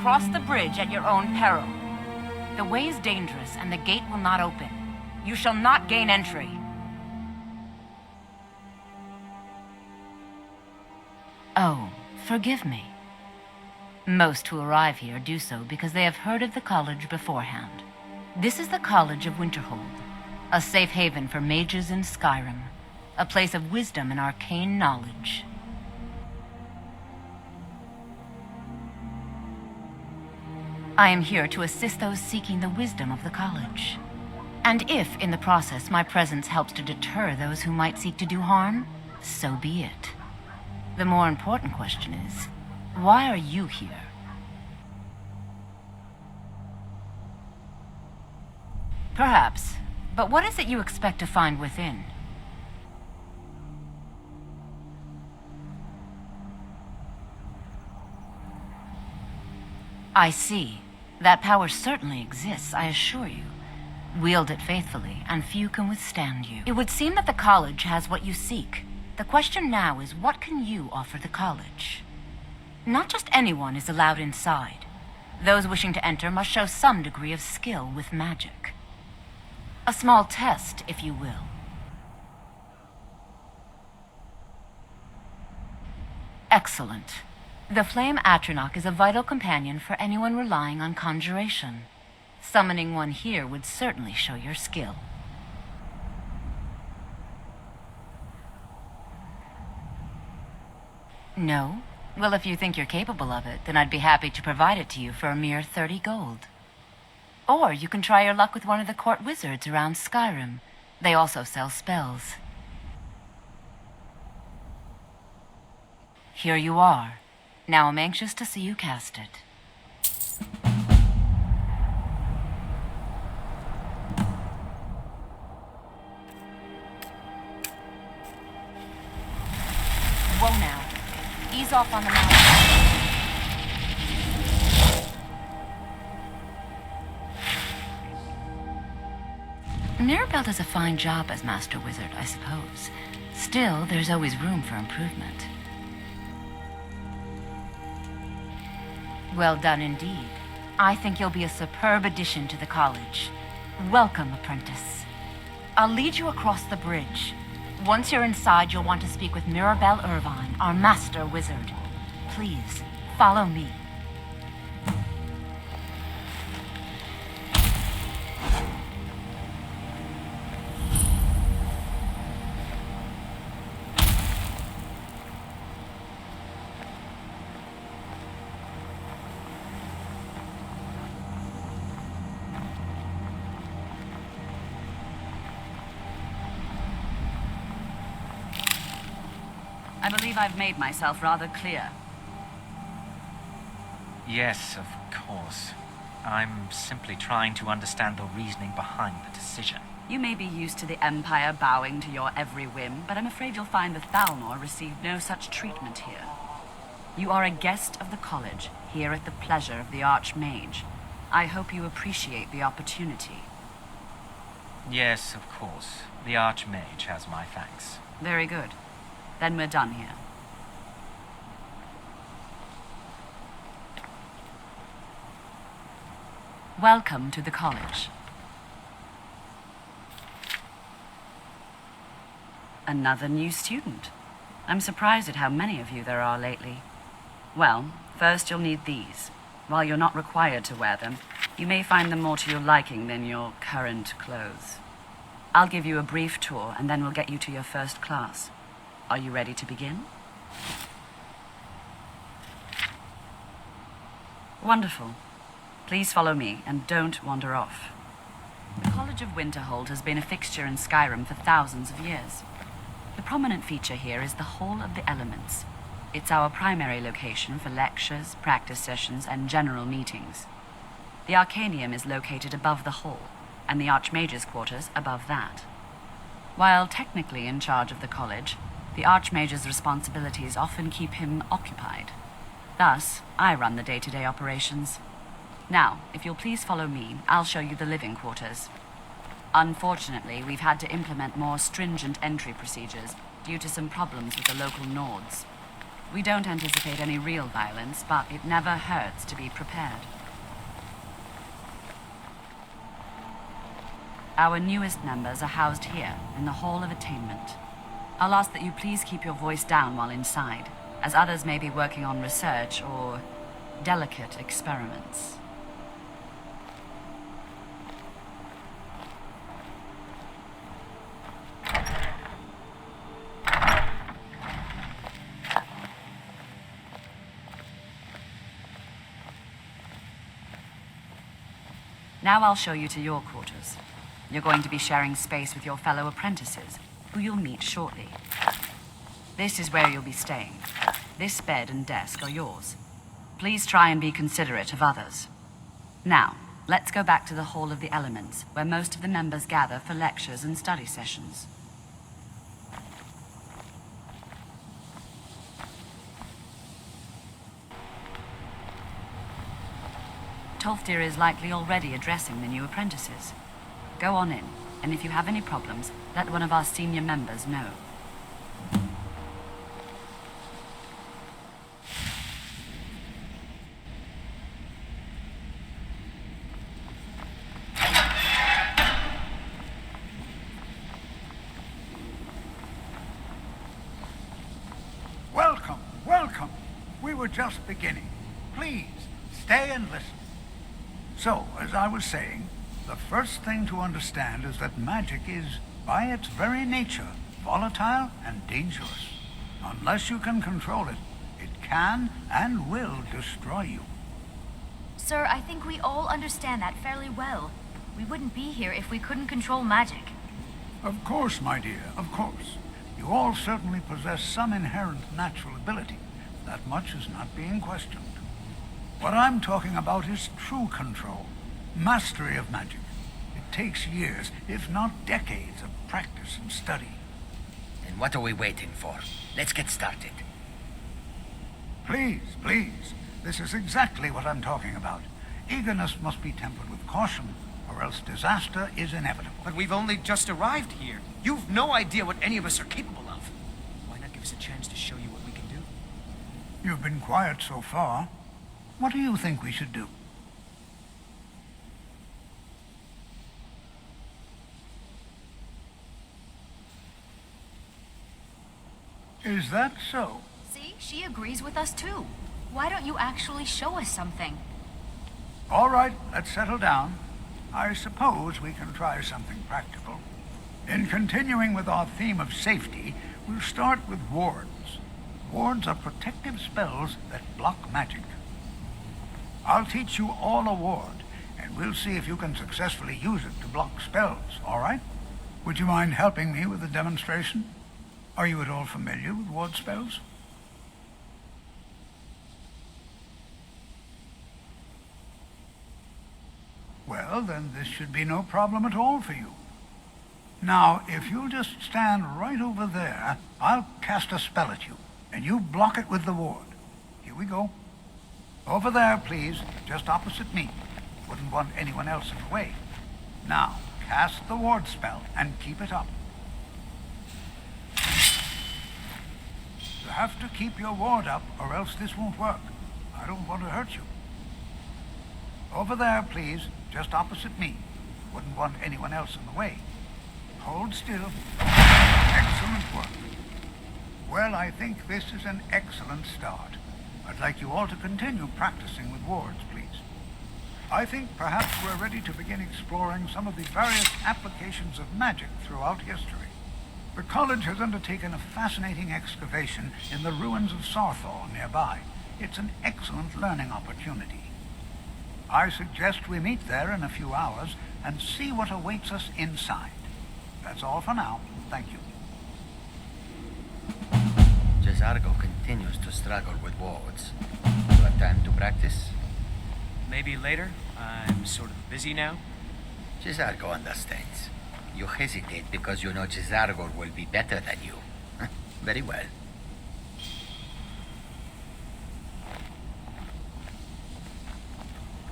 cross the bridge at your own peril. The way is dangerous, and the gate will not open. You shall not gain entry. Oh, forgive me. Most who arrive here do so because they have heard of the college beforehand. This is the College of Winterhold, a safe haven for mages in Skyrim, a place of wisdom and arcane knowledge. I am here to assist those seeking the wisdom of the college. And if, in the process, my presence helps to deter those who might seek to do harm, so be it. The more important question is, why are you here? Perhaps, but what is it you expect to find within? I see. That power certainly exists, I assure you. Wield it faithfully, and few can withstand you. It would seem that the college has what you seek. The question now is, what can you offer the college? Not just anyone is allowed inside. Those wishing to enter must show some degree of skill with magic. A small test, if you will. Excellent. The Flame Atronach is a vital companion for anyone relying on conjuration. Summoning one here would certainly show your skill. No? Well, if you think you're capable of it, then I'd be happy to provide it to you for a mere 30 gold. Or you can try your luck with one of the court wizards around Skyrim. They also sell spells. Here you are. Now I'm anxious to see you cast it. Whoa now. Ease off on the mountain. Mirabelle does a fine job as Master Wizard, I suppose. Still, there's always room for improvement. Well done indeed. I think you'll be a superb addition to the college. Welcome, apprentice. I'll lead you across the bridge. Once you're inside, you'll want to speak with Mirabelle Irvine, our master wizard. Please, follow me. I believe I've made myself rather clear. Yes, of course. I'm simply trying to understand the reasoning behind the decision. You may be used to the Empire bowing to your every whim, but I'm afraid you'll find the Thalmor received no such treatment here. You are a guest of the college, here at the pleasure of the Archmage. I hope you appreciate the opportunity. Yes, of course. The Archmage has my thanks. Very good. Then we're done here. Welcome to the college. Another new student. I'm surprised at how many of you there are lately. Well, first you'll need these. While you're not required to wear them, you may find them more to your liking than your current clothes. I'll give you a brief tour, and then we'll get you to your first class. Are you ready to begin? Wonderful. Please follow me, and don't wander off. The College of Winterhold has been a fixture in Skyrim for thousands of years. The prominent feature here is the Hall of the Elements. It's our primary location for lectures, practice sessions, and general meetings. The Arcanium is located above the hall, and the Archmage's quarters above that. While technically in charge of the college, the Archmage's responsibilities often keep him occupied. Thus, I run the day-to-day operations. Now, if you'll please follow me, I'll show you the living quarters. Unfortunately, we've had to implement more stringent entry procedures due to some problems with the local Nords. We don't anticipate any real violence, but it never hurts to be prepared. Our newest members are housed here, in the Hall of Attainment. I'll ask that you please keep your voice down while inside, as others may be working on research or delicate experiments. Now I'll show you to your quarters. You're going to be sharing space with your fellow apprentices, who you'll meet shortly. This is where you'll be staying. This bed and desk are yours. Please try and be considerate of others. Now, let's go back to the Hall of the Elements, where most of the members gather for lectures and study sessions. Tolfdir is likely already addressing the new apprentices. Go on in, and if you have any problems, let one of our senior members know. Welcome, welcome. We were just beginning. Please, stay and listen. So, as I was saying, the first thing to understand is that magic is, by its very nature, volatile and dangerous. Unless you can control it, it can and will destroy you. Sir, I think we all understand that fairly well. We wouldn't be here if we couldn't control magic. Of course, my dear, of course. You all certainly possess some inherent natural ability. That much is not being questioned. What I'm talking about is true control, mastery of magic. It takes years, if not decades, of practice and study. And what are we waiting for? Let's get started. Please, please. This is exactly what I'm talking about. Eagerness must be tempered with caution, or else disaster is inevitable. But we've only just arrived here. You've no idea what any of us are capable of. Why not give us a chance to show you what we can do? You've been quiet so far. What do you think we should do? Is that so? See, she agrees with us too. Why don't you actually show us something? All right, let's settle down. I suppose we can try something practical. In continuing with our theme of safety, we'll start with wards. Wards are protective spells that block magic. I'll teach you all a ward, and we'll see if you can successfully use it to block spells, all right? Would you mind helping me with the demonstration? Are you at all familiar with ward spells? Well, then this should be no problem at all for you. Now, if you'll just stand right over there, I'll cast a spell at you, and you block it with the ward. Here we go. Over there, please, just opposite me. Wouldn't want anyone else in the way. Now, cast the ward spell and keep it up. You have to keep your ward up, or else this won't work. I don't want to hurt you. Over there, please, just opposite me. Wouldn't want anyone else in the way. Hold still. Excellent work. Well, I think this is an excellent start. I'd like you all to continue practicing with wards, please. I think perhaps we're ready to begin exploring some of the various applications of magic throughout history. The college has undertaken a fascinating excavation in the ruins of Sarthal nearby. It's an excellent learning opportunity. I suggest we meet there in a few hours and see what awaits us inside. That's all for now. Thank you. Cesargo continues to struggle with wards. You have time to practice? Maybe later. I'm sort of busy now. Cesargo understands. You hesitate because you know Cesargo will be better than you. Very well.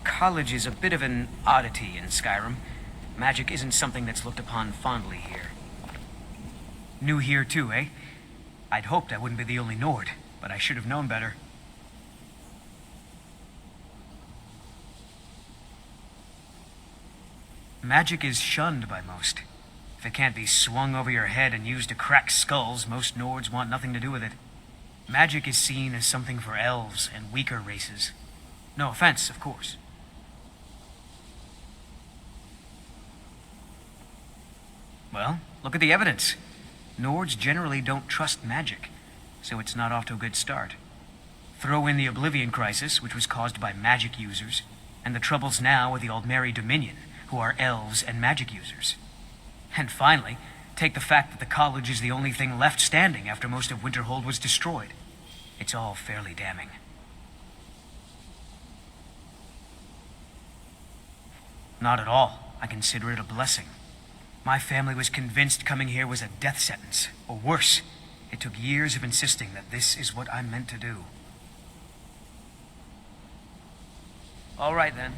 College is a bit of an oddity in Skyrim. Magic isn't something that's looked upon fondly here. New here too, eh? I'd hoped I wouldn't be the only Nord, but but I should have known better. Magic is shunned by most. If it can't be swung over your head and used to crack skulls, most Nords want nothing to do with it. Magic is seen as something for elves and weaker races. No offense, of course. Well, look at the evidence. Nords generally don't trust magic, so it's not off to a good start. Throw in the Oblivion Crisis, which was caused by magic users, and the troubles now with the Aldmeri Dominion, who are elves and magic users. And finally, take the fact that the college is the only thing left standing after most of Winterhold was destroyed. It's all fairly damning. Not at all. I consider it a blessing. My family was convinced coming here was a death sentence, or worse. It took years of insisting that this is what I'm meant to do. All right then.